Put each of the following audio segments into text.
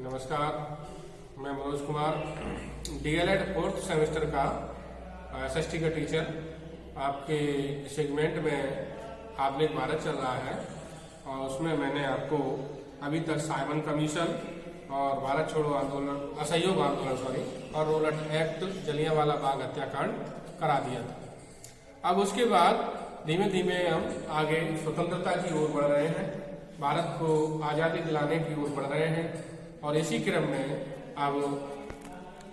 नमस्कार, मैं Manoj Kumar, DElEd 4th semester का एसएसटी का टीचर। आपके सेगमेंट में आधुनिक भारत चल रहा है और उसमें मैंने आपको अभी तक साइमन कमीशन और भारत छोड़ो आंदोलन, असहयोग आंदोलन और रोलट एक्ट, जलियांवाला बाग हत्याकांड करा दिया था। अब उसके बाद धीमे धीमे हम आगे स्वतंत्रता की ओर बढ़ रहे हैं, भारत को आजादी दिलाने की ओर बढ़ रहे हैं। और इसी क्रम में अब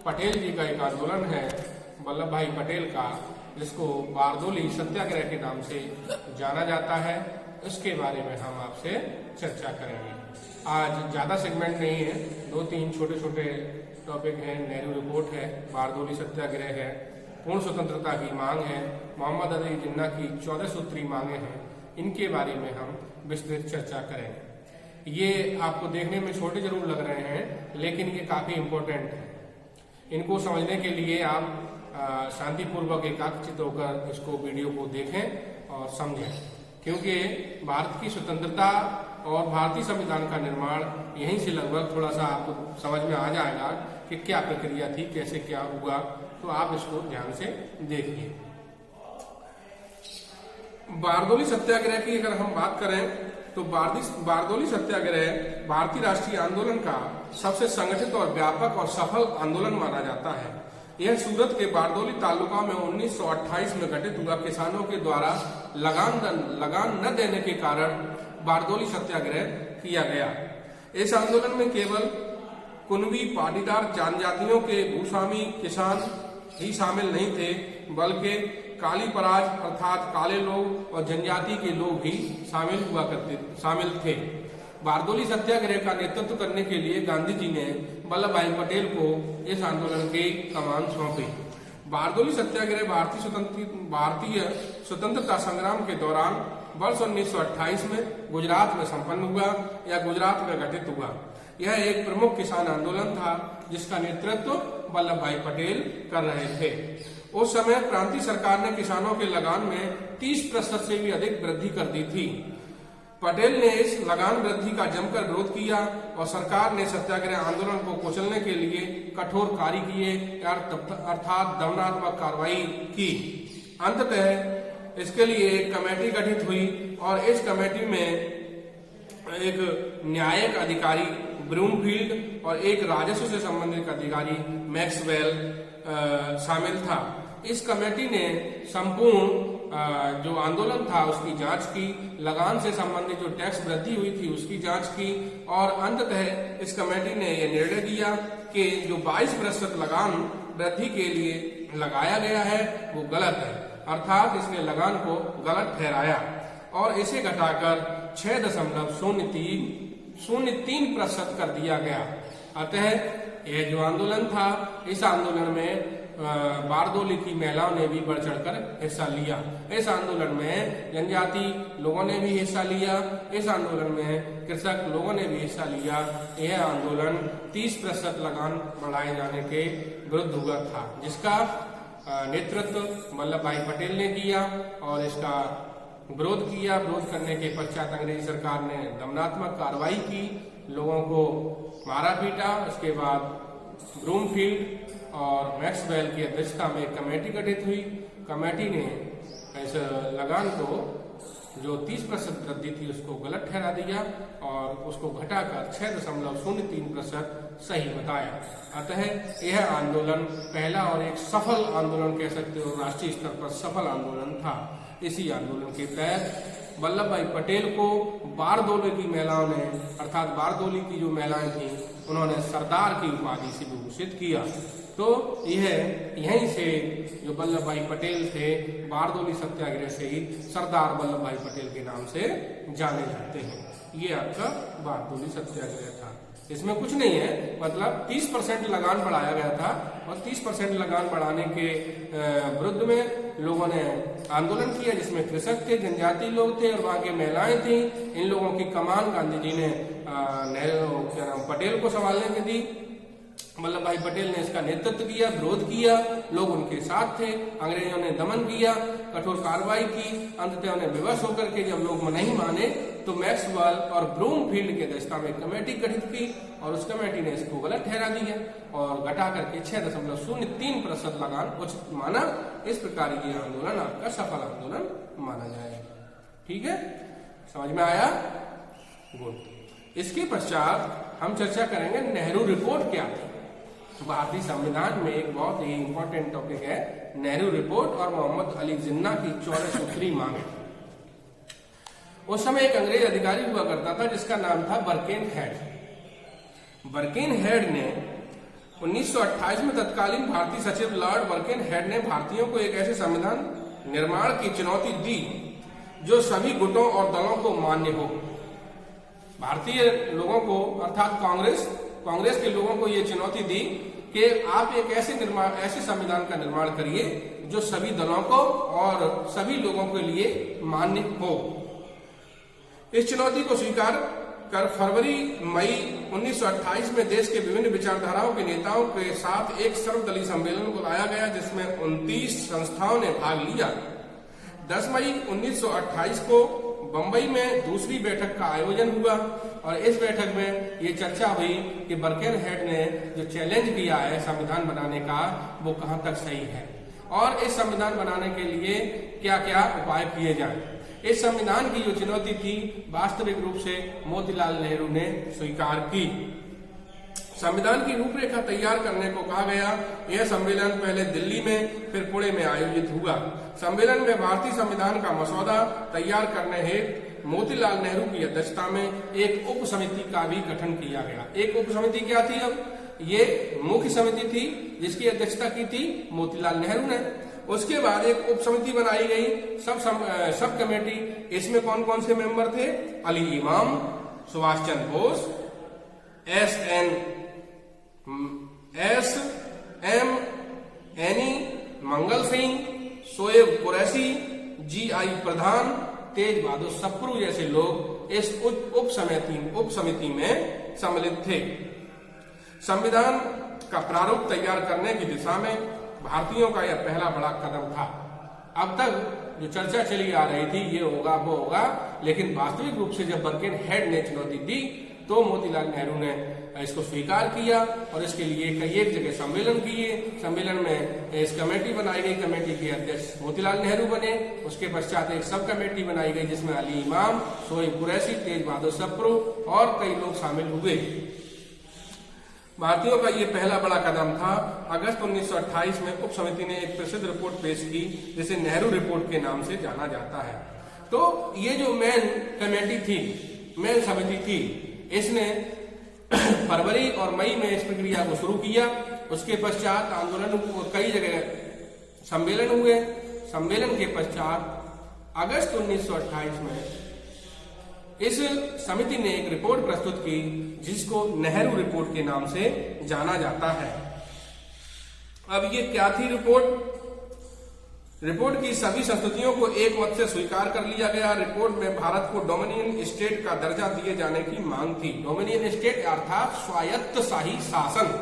पटेल जी का एक आंदोलन है, वल्लभ भाई पटेल का, जिसको बारदोली सत्याग्रह के नाम से जाना जाता है। इसके बारे में हम आपसे चर्चा करेंगे। आज ज्यादा सेगमेंट नहीं है, 2-3 छोटे छोटे टॉपिक हैं। नेहरू रिपोर्ट है, बारदोली सत्याग्रह है, पूर्ण स्वतंत्रता की मांग है, मोहम्मद अली जिन्ना की 14 सूत्री मांगे हैं। इनके बारे में हम विस्तृत चर्चा करेंगे। ये आपको देखने में छोटे जरूर लग रहे हैं, लेकिन ये काफी इम्पोर्टेंट है। इनको समझने के लिए आप शांतिपूर्वक एकाग्रचित होकर इसको वीडियो को देखें और समझें, क्योंकि भारत की स्वतंत्रता और भारतीय संविधान का निर्माण यहीं से लगभग थोड़ा सा आपको समझ में आ जाएगा कि क्या प्रक्रिया थी, कैसे क्या हुआ। तो आप इसको ध्यान से देखिए। बारदोली सत्याग्रह की अगर हम बात करें तो बारदोली सत्याग्रह भारतीय राष्ट्रीय आंदोलन का सबसे संगठित और व्यापक और सफल आंदोलन माना जाता है। यह सूरत के बारदोली तालुका में 1928 में घटित हुआ। किसानों के द्वारा लगान न देने के कारण बारदोली सत्याग्रह किया गया। इस आंदोलन में केवल कुनबी पाटीदार जनजातियों के भूस्वामी किसान ही शामिल नहीं थे, बल्कि काली पराज अर्थात काले लोग और जनजाति के लोग भी शामिल थे। बारदोली सत्याग्रह का नेतृत्व करने के लिए गांधी जी ने वल्लभ भाई पटेल को इस आंदोलन की कमान सौंपी। बारदोली सत्याग्रह भारतीय स्वतंत्रता संग्राम के दौरान वर्ष 1928 में गुजरात में संपन्न हुआ या गुजरात में घटित हुआ। यह एक प्रमुख किसान आंदोलन था, जिसका नेतृत्व वल्लभ भाई पटेल कर रहे थे। उस समय प्रांतीय सरकार ने किसानों के लगान में 30% से भी अधिक वृद्धि कर दी थी। पटेल ने इस लगान वृद्धि का जमकर विरोध किया और सरकार ने सत्याग्रह आंदोलन को कुचलने के लिए कठोर कार्य किए अर्थात दमनात्मक कार्रवाई की। अंततः इसके लिए एक कमेटी गठित हुई और इस कमेटी में एक न्यायिक अधिकारी ब्रूमफील्ड और एक राजस्व से संबंधित अधिकारी मैक्सवेल शामिल था। इस कमेटी ने संपूर्ण जो आंदोलन था उसकी जांच की, लगान से संबंधित जो टैक्स वृद्धि हुई थी उसकी जांच की और अंततः इस कमेटी ने यह निर्णय दिया कि जो 22% लगान वृद्धि के लिए लगाया गया है वो गलत है, अर्थात इसने लगान को गलत ठहराया और इसे घटाकर 6.03% कर दिया गया। अतः यह जो आंदोलन था, इस आंदोलन में बारदोली की महिलाओं ने भी बढ़ चढ़कर हिस्सा लिया। इस आंदोलन में जनजाति लोगों ने भी हिस्सा लिया, इस आंदोलन में कृषक लोगों ने भी हिस्सा लिया। यह आंदोलन 30% लगान बढ़ाए जाने के विरुद्ध हुआ था, जिसका नेतृत्व वल्लभ भाई पटेल ने किया और इसका विरोध किया। विरोध करने के पश्चात अंग्रेजी सरकार ने दमनात्मक कार्रवाई की, लोगों को मारा पीटा। उसके बाद ब्रूमफील्ड और मैक्सवेल की अध्यक्षता में एक कमेटी गठित हुई। कमेटी ने इस लगान को जो 30% वृद्धि थी उसको गलत ठहरा दिया और उसको घटाकर 6.03% सही बताया। अतः यह आंदोलन पहला और एक सफल आंदोलन कह सकते हो, राष्ट्रीय स्तर पर सफल आंदोलन था। इसी आंदोलन के तहत वल्लभ भाई पटेल को बारदोली की महिलाओं ने, अर्थात बारदोली की जो महिलाएं थी, उन्होंने सरदार की उपाधि से विभूषित किया। तो यह यहीं से जो वल्लभ भाई पटेल थे, बारदोली सत्याग्रह से ही सरदार वल्लभ भाई पटेल के नाम से जाने जाते हैं। ये आपका बारदोली सत्याग्रह था। इसमें कुछ नहीं है, मतलब 30% लगान बढ़ाया गया था और 30% लगान बढ़ाने के विरुद्ध में लोगों ने आंदोलन किया, जिसमें कृषक थे, जनजाति लोग थे और वहां की महिलाएं थी। इन लोगों की कमान गांधी जी ने पटेल को संभालने की दी। वल्लभ भाई पटेल ने इसका नेतृत्व किया, विरोध किया, लोग उनके साथ थे। अंग्रेजों ने दमन किया, कठोर कार्रवाई की। अंततः उन्हें विवश होकर के जब लोग नहीं माने तो मैक्सवेल और ब्रूमफील्ड के अध्यक्षता में कमेटी गठित की और उस कमेटी ने इसको गलत ठहरा दिया और घटा करके 6.03% लगान उचित माना। इस प्रकार ये आंदोलन आपका सफल आंदोलन माना जाएगा। ठीक है, समझ में आया? गुड। इसके पश्चात हम चर्चा करेंगे नेहरू रिपोर्ट क्या थी। भारतीय संविधान में एक बहुत ही इंपॉर्टेंट टॉपिक है नेहरू रिपोर्ट और मोहम्मद अली जिन्ना की 14 सूत्री मांग। उस समय एक अंग्रेज अधिकारी हुआ करता था जिसका नाम था बर्किनहेड। बर्किनहेड ने 1928 में तत्कालीन भारतीय सचिव लॉर्ड बर्किनहेड ने भारतीयों को एक ऐसे संविधान निर्माण की चुनौती दी जो सभी गुटों और दलों को मान्य हो। भारतीय लोगों को अर्थात कांग्रेस के लोगों को यह चुनौती दी कि आप एक ऐसे संविधान का निर्माण करिए जो सभी दलों को और सभी लोगों के लिए मान्य हो। इस चुनौती को स्वीकार कर फरवरी मई 1928 में देश के विभिन्न विचारधाराओं के नेताओं के साथ एक सर्वदलीय सम्मेलन बुलाया गया जिसमें 29 संस्थाओं ने भाग लिया। 10 मई 1928 को बंबई में दूसरी बैठक का आयोजन हुआ और इस बैठक में ये चर्चा हुई कि बर्किनहेड ने जो चैलेंज किया है संविधान बनाने का वो कहां तक सही है और इस संविधान बनाने के लिए क्या क्या उपाय किए जाएं। इस संविधान की जो चुनौती थी वास्तविक रूप से मोतीलाल नेहरू ने स्वीकार की। संविधान की रूपरेखा तैयार करने को कहा गया। यह सम्मेलन पहले दिल्ली में फिर पुणे में आयोजित हुआ। सम्मेलन में भारतीय संविधान का मसौदा तैयार करने हेतु मोतीलाल नेहरू की अध्यक्षता में एक उप समिति का भी गठन किया गया। एक उप समिति क्या थी? अब ये मुख्य समिति थी जिसकी अध्यक्षता की थी मोतीलाल नेहरू ने। उसके बाद एक उप समिति बनाई गई, सब कमेटी। इसमें कौन कौन से मेंबर थे? अली इमाम, Subhash Chandra Bose, S M any, Mangal Singh, Shoaib Qureshi, GI. प्रधान, तेज बहादुर सप्रू जैसे लोग इस उप समिति में सम्मिलित थे। संविधान का प्रारूप तैयार करने की दिशा में भारतीयों का यह पहला बड़ा कदम था। अब तक जो चर्चा चली आ रही थी ये होगा वो होगा, लेकिन वास्तविक रूप से जब बर्किनहेड ने चुनौती दी तो मोतीलाल नेहरू ने इसको स्वीकार किया और इसके लिए कई एक जगह सम्मेलन किए। सम्मेलन में इस कमेटी बनाई गई, कमेटी के अध्यक्ष मोतीलाल नेहरू बने। उसके पश्चात एक सब कमेटी बनाई गई जिसमें अली इमाम, शोएब कुरैशी, तेज बहादुर सप्रू और कई लोग शामिल हुए। भारतीयों का ये पहला बड़ा कदम था। अगस्त 1928 में उप समिति ने एक प्रसिद्ध रिपोर्ट पेश की जिसे नेहरू रिपोर्ट के नाम से जाना जाता है। तो ये जो मेन कमेटी थी, मेन समिति थी, इसने फरवरी और मई में इस प्रक्रिया को शुरू किया। उसके पश्चात आंदोलन कई जगह सम्मेलन हुए। सम्मेलन के पश्चात अगस्त 1928 में इस समिति ने एक रिपोर्ट प्रस्तुत की जिसको नेहरू रिपोर्ट के नाम से जाना जाता है। अब ये क्या थी रिपोर्ट? रिपोर्ट की सभी संस्कृतियों को एक मत से स्वीकार कर लिया गया। रिपोर्ट में भारत को डोमिनियन स्टेट का दर्जा दिए जाने की मांग थी। डोमिनियन स्टेट अर्थात स्वायत्तशाही शासन,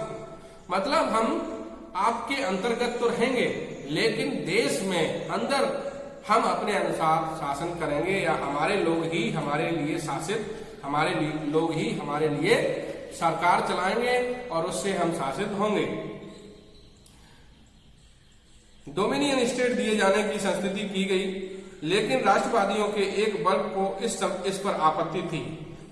मतलब हम आपके अंतर्गत तो रहेंगे लेकिन देश में अंदर हम अपने अनुसार शासन करेंगे या हमारे लोग ही हमारे लिए शासित, हमारे लोग ही हमारे लिए सरकार चलाएंगे और उससे हम शासित होंगे। डोमिनियन स्टेट दिए जाने की संस्कृति की गई, लेकिन राष्ट्रवादियों के एक वर्ग को इस पर आपत्ति थी।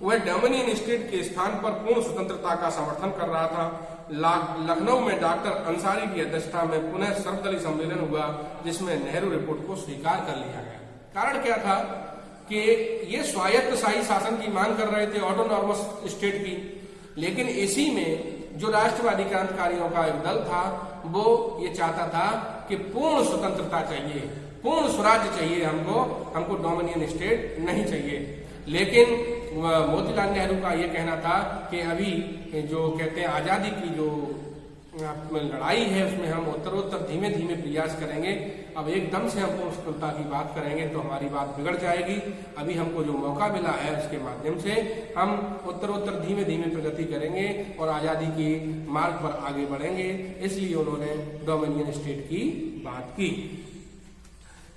वह डोमिनियन स्टेट के स्थान पर पूर्ण स्वतंत्रता का समर्थन कर रहा था। लखनऊ में डॉक्टर अंसारी की अध्यक्षता में पुनः सर्वदलीय सम्मेलन हुआ जिसमें नेहरू रिपोर्ट को स्वीकार कर लिया गया। कारण क्या था कि ये स्वायत्तशाही शासन की मांग कर रहे थे, ऑटोनॉमस स्टेट की, लेकिन इसी में जो राष्ट्रवादी क्रांतिकारियों का एक दल था वो ये चाहता था कि पूर्ण स्वतंत्रता चाहिए, पूर्ण स्वराज्य चाहिए, हमको डोमिनियन स्टेट नहीं चाहिए। लेकिन मोतीलाल नेहरू का ये कहना था कि अभी जो कहते हैं आजादी की जो लड़ाई है उसमें हम उत्तरोत्तर धीमे धीमे प्रयास करेंगे। अब एकदम से हम पूर्ण स्वतंत्रता की बात करेंगे तो हमारी बात बिगड़ जाएगी। अभी हमको जो मौका मिला है उसके माध्यम से हम उत्तरोत्तर धीमे धीमे प्रगति करेंगे और आजादी की मार्ग पर आगे बढ़ेंगे। इसलिए उन्होंने डोमिनियन स्टेट की बात की।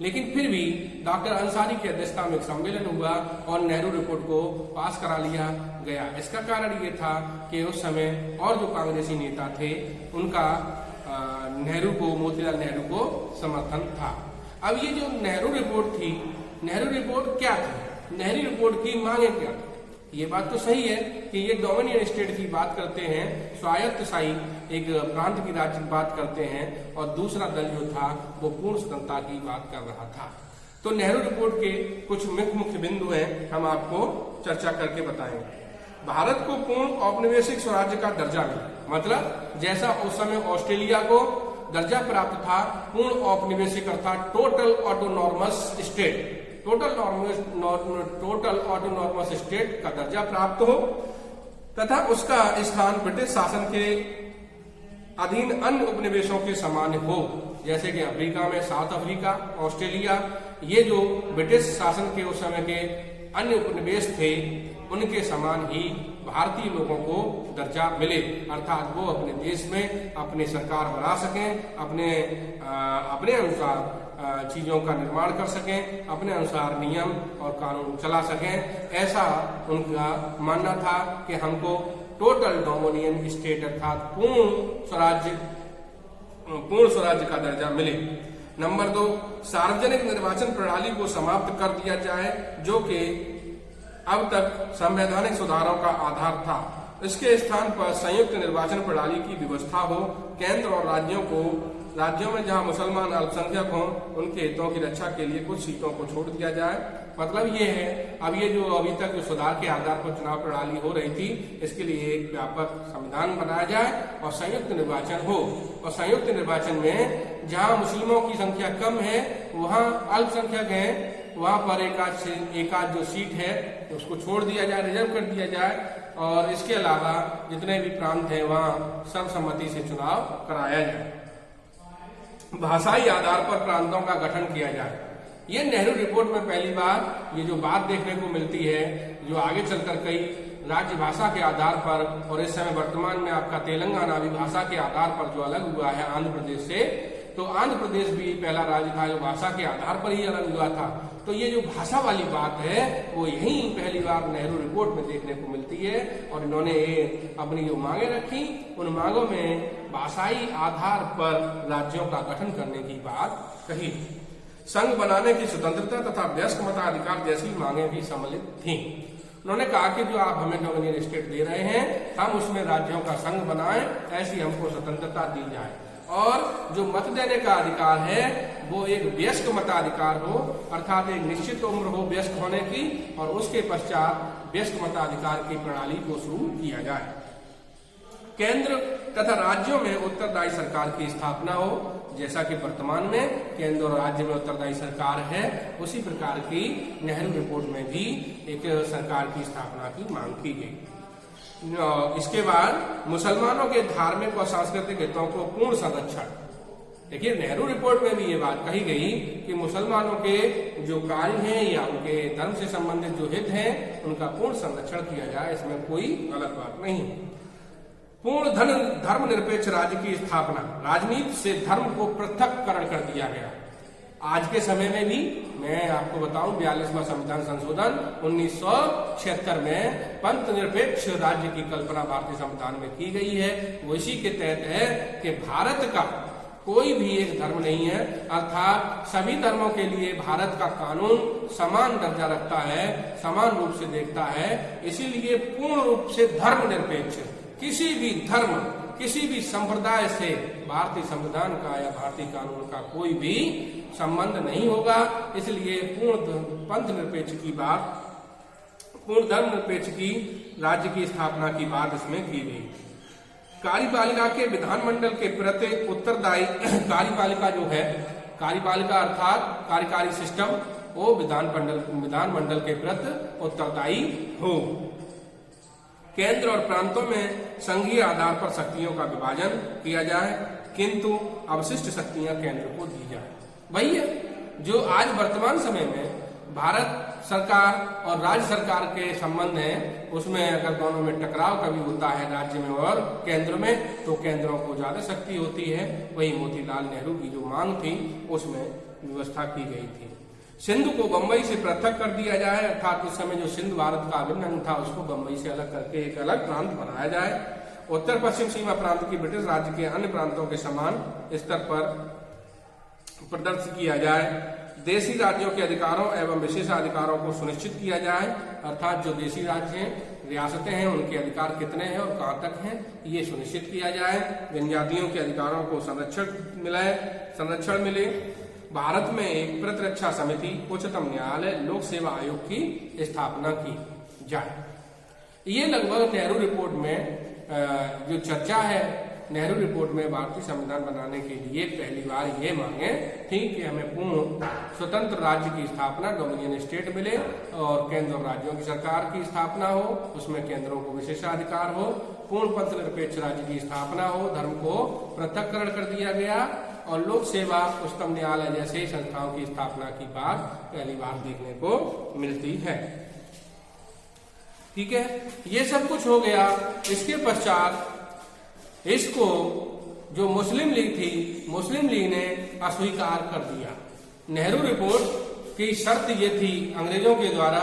लेकिन फिर भी डॉक्टर अंसारी की अध्यक्षता में एक सम्मेलन हुआ और नेहरू रिपोर्ट को पास करा लिया गया। इसका कारण ये था कि उस समय और जो कांग्रेसी नेता थे उनका नेहरू को, मोतीलाल नेहरू को समर्थन था। अब ये जो नेहरू रिपोर्ट थी, नेहरू रिपोर्ट क्या थी? नेहरू रिपोर्ट की मांगे क्या थी? ये बात तो सही है कि ये डोमिनियन स्टेट की बात करते हैं, स्वायत्तशाही एक प्रांत की राज्य की बात करते हैं, और दूसरा दल जो था वो पूर्ण स्वतंत्रता की बात कर रहा था। तो नेहरू रिपोर्ट के कुछ मुख्य बिंदु हैं, हम आपको चर्चा करके बताएंगे। भारत को पूर्ण औपनिवेशिक स्वराज्य का दर्जा मिला, मतलब जैसा उस समय ऑस्ट्रेलिया को दर्जा प्राप्त था पूर्ण औपनिवेशिक अर्थात टोटल ऑटोनॉर्मस स्टेट, टोटल ऑटोनॉर्मस स्टेट का दर्जा प्राप्त हो तथा उसका स्थान ब्रिटिश शासन के अधीन अन्य उपनिवेशों के समान हो, जैसे कि अफ्रीका में साउथ अफ्रीका, ऑस्ट्रेलिया, ये जो ब्रिटिश शासन के उस समय के अन्य उपनिवेश थे उनके समान ही भारतीय लोगों को दर्जा मिले, अर्थात वो अपने देश में अपनी सरकार बना सकें, अपने अनुसार चीजों का निर्माण कर सकें, अपने अनुसार नियम और कानून चला सकें। ऐसा उनका मानना था कि हमको टोटल डोमिनियन स्टेट अर्थात पूर्ण स्वराज्य का दर्जा मिले। नंबर 2, सार्वजनिक निर्वाचन प्रणाली को समाप्त कर दिया जाए जो कि अब तक संवैधानिक सुधारों का आधार था। इसके स्थान पर संयुक्त निर्वाचन प्रणाली की व्यवस्था हो। केंद्र और राज्यों में जहां मुसलमान अल्पसंख्यक हों उनके हितों की रक्षा के लिए कुछ सीटों को छोड़ दिया जाए। मतलब ये है, अब ये जो अभी तक जो सुधार के आधार पर चुनाव प्रणाली हो रही थी, इसके लिए एक व्यापक संविधान बनाया जाए और संयुक्त निर्वाचन हो। और संयुक्त निर्वाचन में जहां मुस्लिमों की संख्या कम है, वहां अल्पसंख्यक है, वहां पर एक आध जो सीट है उसको छोड़ दिया जाए, रिजर्व कर दिया जाए, और इसके अलावा जितने भी प्रांत हैं वहां सर्वसम्मति से चुनाव कराया जाए। भाषाई आधार पर प्रांतों का गठन किया जाए। ये नेहरू रिपोर्ट में पहली बार ये जो बात देखने को मिलती है, जो आगे चलकर कई राज्य भाषा के आधार पर, और इस समय वर्तमान में आपका तेलंगाना भी भाषा के आधार पर जो अलग हुआ है आंध्र प्रदेश से, तो आंध्र प्रदेश भी पहला राज्य था जो भाषा के आधार पर ही अलग हुआ था। तो ये जो भाषा वाली बात है वो यही पहली बार नेहरू रिपोर्ट में देखने को मिलती है, और इन्होंने अपनी जो मांगे रखी उन मांगों में भाषाई आधार पर राज्यों का गठन करने की बात कही। संघ बनाने की स्वतंत्रता तथा वयस्क मताधिकार जैसी मांगे भी सम्मिलित थीं। उन्होंने कहा कि जो आप हमें डोमिनियन स्टेट दे रहे हैं, हम उसमें राज्यों का संघ बनाएं, ऐसी हमको स्वतंत्रता दी जाए, और जो मत देने का अधिकार है वो एक वयस्क मताधिकार हो, अर्थात एक निश्चित उम्र हो वयस्क होने की, और उसके पश्चात वयस्क मताधिकार की प्रणाली को शुरू किया जाए। केंद्र तथा राज्यों में उत्तरदायी सरकार की स्थापना हो, जैसा कि वर्तमान में केंद्र और राज्य में उत्तरदायी सरकार है, उसी प्रकार की नेहरू रिपोर्ट में भी एक सरकार की स्थापना की मांग की गई। इसके बाद मुसलमानों के धार्मिक और सांस्कृतिक हितों को पूर्ण संरक्षण। देखिए, नेहरू रिपोर्ट में भी ये बात कही गई कि मुसलमानों के जो कार्य हैं या उनके धर्म से संबंधित जो हित हैं उनका पूर्ण संरक्षण किया जाए, इसमें कोई गलत बात नहीं। पूर्ण धर्मनिरपेक्ष राज्य की स्थापना, राजनीति से धर्म को पृथक्करण कर दिया गया। आज के समय में भी मैं आपको बताऊं, 42वां संविधान संशोधन 1976 में पंथ निरपेक्ष राज्य की कल्पना भारतीय संविधान में की गई है। वो इसी के तहत है कि भारत का कोई भी एक धर्म नहीं है, अर्थात सभी धर्मों के लिए भारत का कानून समान दर्जा रखता है, समान रूप से देखता है। इसीलिए पूर्ण रूप से धर्मनिरपेक्ष, किसी भी धर्म, किसी भी संप्रदाय से भारतीय संविधान का या भारतीय कानून का कोई भी संबंध नहीं होगा। इसलिए पूर्ण पंथ निरपेक्ष की बात, पूर्ण धर्म निरपेक्ष की राज्य की स्थापना की बात इसमें की गई। कार्यपालिका के विधानमंडल के प्रति उत्तरदायी, कार्यपालिका जो है, कार्यपालिका अर्थात कार्यकारी सिस्टम, वो विधानमंडल के प्रति उत्तरदायी हो। केंद्र और प्रांतों में संघीय आधार पर शक्तियों का विभाजन किया जाए, किंतु अवशिष्ट शक्तियां केंद्र को दी जाए। वही है जो आज वर्तमान समय में भारत सरकार और राज्य सरकार के संबंध है, उसमें अगर दोनों में टकराव कभी होता है राज्य में और केंद्र में, तो केंद्रों को ज्यादा शक्ति होती है। वही मोतीलाल नेहरू की जो मांग थी उसमें व्यवस्था की गई थी। सिंध को बंबई से पृथक कर दिया जाए, अर्थात उस समय जो सिंध भारत का अभिन्न अंग था उसको बंबई से अलग करके एक अलग प्रांत बनाया जाए। उत्तर पश्चिम सीमा प्रांत की ब्रिटिश राज्य के अन्य प्रांतों के समान स्तर पर प्रदर्शित किया जाए। देशी राज्यों के अधिकारों एवं विशेषाधिकारों को सुनिश्चित किया जाए, अर्थात जो देशी राज्य हैं, रियासतें हैं, उनके अधिकार कितने हैं और कहां तक हैं ये सुनिश्चित किया जाए। जनजातियों के अधिकारों को संरक्षण मिले। भारत में एक प्रतिरक्षा समिति, उच्चतम न्यायालय, लोक सेवा आयोग की स्थापना की जाए। ये लगभग नेहरू रिपोर्ट में जो चर्चा है, नेहरू रिपोर्ट में भारतीय संविधान बनाने के लिए पहली बार ये मांगे थी कि हमें पूर्ण स्वतंत्र राज्य की स्थापना, डोमिनियन स्टेट मिले और केंद्र और राज्यों की सरकार की स्थापना हो, उसमें केंद्रों को विशेषाधिकार हो, पूर्ण पंथ निरपेक्ष राज्य की स्थापना हो, धर्म को पृथक्करण कर दिया गया और लोक सेवा, उच्चतम न्यायालय जैसे संस्थाओं की स्थापना की बात पहली बार देखने को मिलती है। ठीक है, ये सब कुछ हो गया। इसके पश्चात इसको जो मुस्लिम लीग थी, मुस्लिम लीग ने अस्वीकार कर दिया। नेहरू रिपोर्ट की शर्त ये थी अंग्रेजों के द्वारा,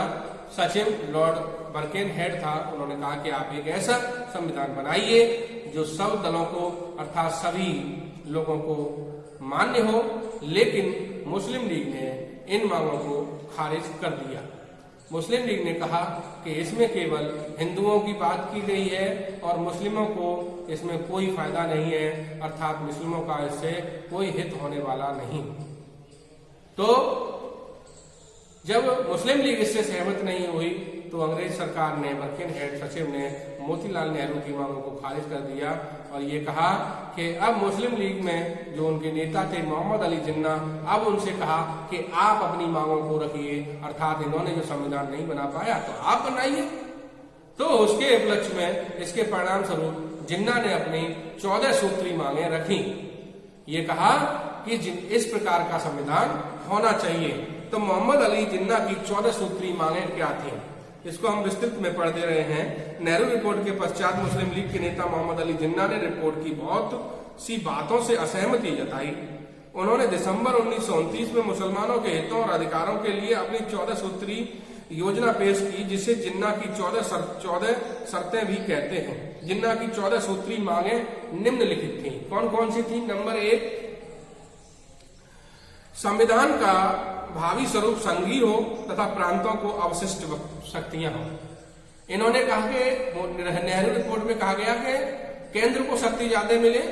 सचिव लॉर्ड बर्केनहेड था, उन्होंने कहा कि आप एक ऐसा संविधान बनाइए जो सब दलों को अर्थात सभी लोगों को मान्य हो, लेकिन मुस्लिम लीग ने इन मांगों को खारिज कर दिया। मुस्लिम लीग ने कहा कि इसमें केवल हिंदुओं की बात की गई है और मुस्लिमों को इसमें कोई फायदा नहीं है, अर्थात मुस्लिमों का इससे कोई हित होने वाला नहीं। तो जब मुस्लिम लीग इससे सहमत नहीं हुई तो अंग्रेज सरकार ने, बर्किनहेड सचिव ने मोतीलाल नेहरू की मांगों को खारिज कर दिया और ये कहा कि अब मुस्लिम लीग में जो उनके नेता थे मोहम्मद अली जिन्ना, अब उनसे कहा कि आप अपनी मांगों को रखिए, अर्थात इन्होंने जो संविधान नहीं बना पाया तो आप बनाइए। तो उसके उपलक्ष्य में, इसके परिणाम स्वरूप जिन्ना ने अपनी 14 सूत्री मांगे रखी। ये कहा कि इस प्रकार का संविधान होना चाहिए। तो मोहम्मद अली जिन्ना की 14 सूत्री मांगे क्या थी, इसको हम विस्तृत में पढ़ दे रहे हैं। नेहरू रिपोर्ट के पश्चात मुस्लिम लीग के नेता मोहम्मद अली जिन्ना ने रिपोर्ट की बहुत सी बातों से असहमति जताई। उन्होंने दिसंबर 1929 में मुसलमानों के हितों और अधिकारों के लिए अपनी 14 सूत्री योजना पेश की, जिसे जिन्ना की 14 शर्तें भी कहते हैं। जिन्ना की 14 सूत्री मांगे निम्नलिखित थी। कौन कौन सी थी? नंबर 1, संविधान का भावी स्वरूप संघीय हो तथा प्रांतों को अवशिष्ट शक्तियां हो। इन्होंने कहा कि नेहरू रिपोर्ट में कहा गया कि केंद्र को शक्ति ज्यादा मिले,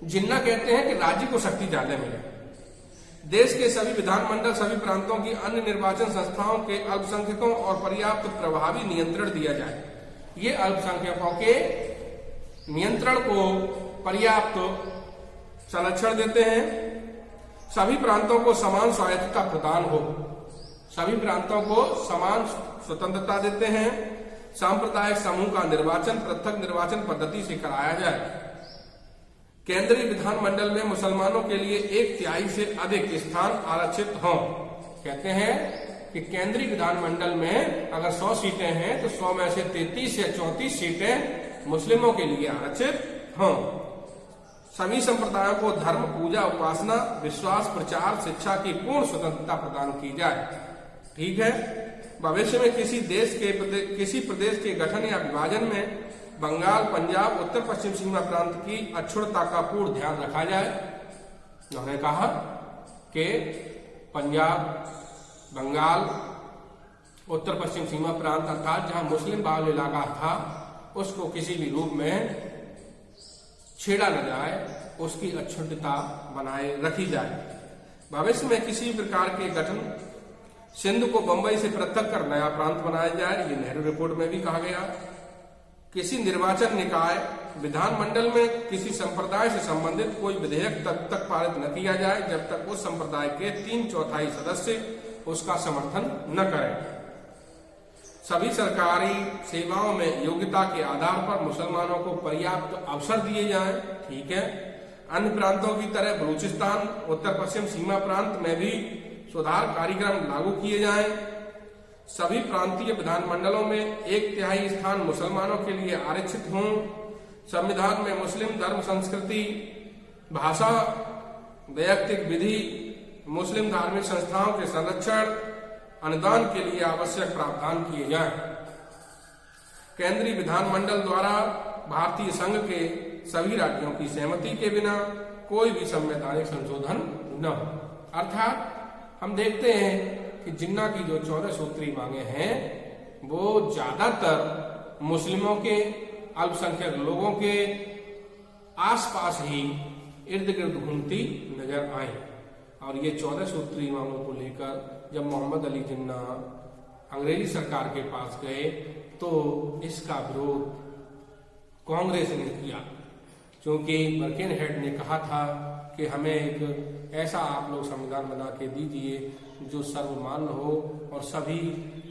जिन्ना कहते हैं कि राज्य को शक्ति ज्यादा मिले। देश के सभी विधानमंडल, सभी प्रांतों की अन्य निर्वाचन संस्थाओं के अल्पसंख्यकों और पर्याप्त प्रभावी नियंत्रण दिया जाए। ये अल्पसंख्यकों के नियंत्रण को पर्याप्त संरक्षण देते हैं। सभी प्रांतों को समान स्वायत्तता प्रदान हो, सभी प्रांतों को समान स्वतंत्रता देते हैं। सांप्रदायिक समूह का निर्वाचन पृथक निर्वाचन पद्धति से कराया जाए। केंद्रीय विधानमंडल में मुसलमानों के लिए 1/3 से अधिक स्थान आरक्षित हों। कहते हैं कि केंद्रीय विधानमंडल में अगर 100 सीटें हैं तो 100 में से 33 या 34 सीटें मुस्लिमों के लिए आरक्षित हों। सभी संप्रदायों को धर्म, पूजा, उपासना, विश्वास, प्रचार, शिक्षा की पूर्ण स्वतंत्रता प्रदान की जाए। ठीक है। भविष्य में किसी प्रदेश के गठन या विभाजन में बंगाल, पंजाब, उत्तर पश्चिम सीमा प्रांत की अक्षुण्णता का पूर्ण ध्यान रखा जाए। उन्होंने कहा कि पंजाब, बंगाल, उत्तर पश्चिम सीमा प्रांत अर्थात जहां मुस्लिम बाहुल इलाका था उसको किसी भी रूप में छेड़ा न जाए, उसकी अक्षुण्णता बनाए रखी जाए। भविष्य में किसी प्रकार के गठन, सिंध को बंबई से पृथक कर नया प्रांत बनाया जाए। ये नेहरू रिपोर्ट में भी कहा गया। किसी निर्वाचन निकाय, विधानमंडल में किसी संप्रदाय से संबंधित कोई विधेयक तब तक पारित न किया जाए जब तक उस संप्रदाय के 3/4 सदस्य उसका समर्थन न करें। सभी सरकारी सेवाओं में योग्यता के आधार पर मुसलमानों को पर्याप्त अवसर दिए जाएं। ठीक है। अन्य प्रांतों की तरह बलूचिस्तान, उत्तर पश्चिम सीमा प्रांत में भी सुधार कार्यक्रम लागू किए जाएं। सभी प्रांतीय विधानमंडलों में 1/3 स्थान मुसलमानों के लिए आरक्षित हों। संविधान में मुस्लिम धर्म, संस्कृति, भाषा, वैयक्तिक विधि, मुस्लिम धार्मिक संस्थाओं के संरक्षण अनुदान के लिए आवश्यक प्रावधान किए जाएं। केंद्रीय विधानमंडल द्वारा भारतीय संघ के सभी राज्यों की सहमति के बिना कोई भी संवैधानिक संशोधन न हो। अर्थात हम देखते हैं कि जिन्ना की जो 14 सूत्री मांगे हैं वो ज्यादातर मुस्लिमों के, अल्पसंख्यक लोगों के आसपास ही इर्द गिर्द घूमती नजर आई। और ये 14 सूत्री मांगों को लेकर जब मोहम्मद अली जिन्ना अंग्रेजी सरकार के पास गए तो इसका विरोध कांग्रेस ने किया, क्योंकि बर्किनहेड ने कहा था कि हमें एक ऐसा आप लोग संविधान बना के दीजिए जो सर्वमान्य हो और सभी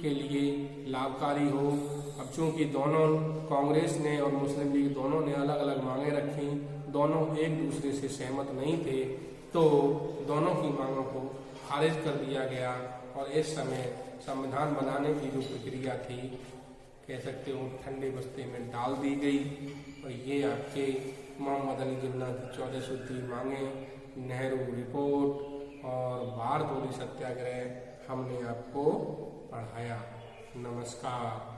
के लिए लाभकारी हो। अब चूंकि दोनों, कांग्रेस ने और मुस्लिम लीग दोनों ने अलग अलग मांगे रखी, दोनों एक दूसरे से सहमत नहीं थे, तो दोनों की मांगों को खारिज कर दिया गया और इस समय संविधान बनाने की जो प्रक्रिया थी, कह सकते हो ठंडे बस्ते में डाल दी गई। और ये आपके मोहम्मद अली जिन्ना की 14 सूत्री मांगे, नेहरू रिपोर्ट और बारदोली सत्याग्रह हमने आपको पढ़ाया। नमस्कार।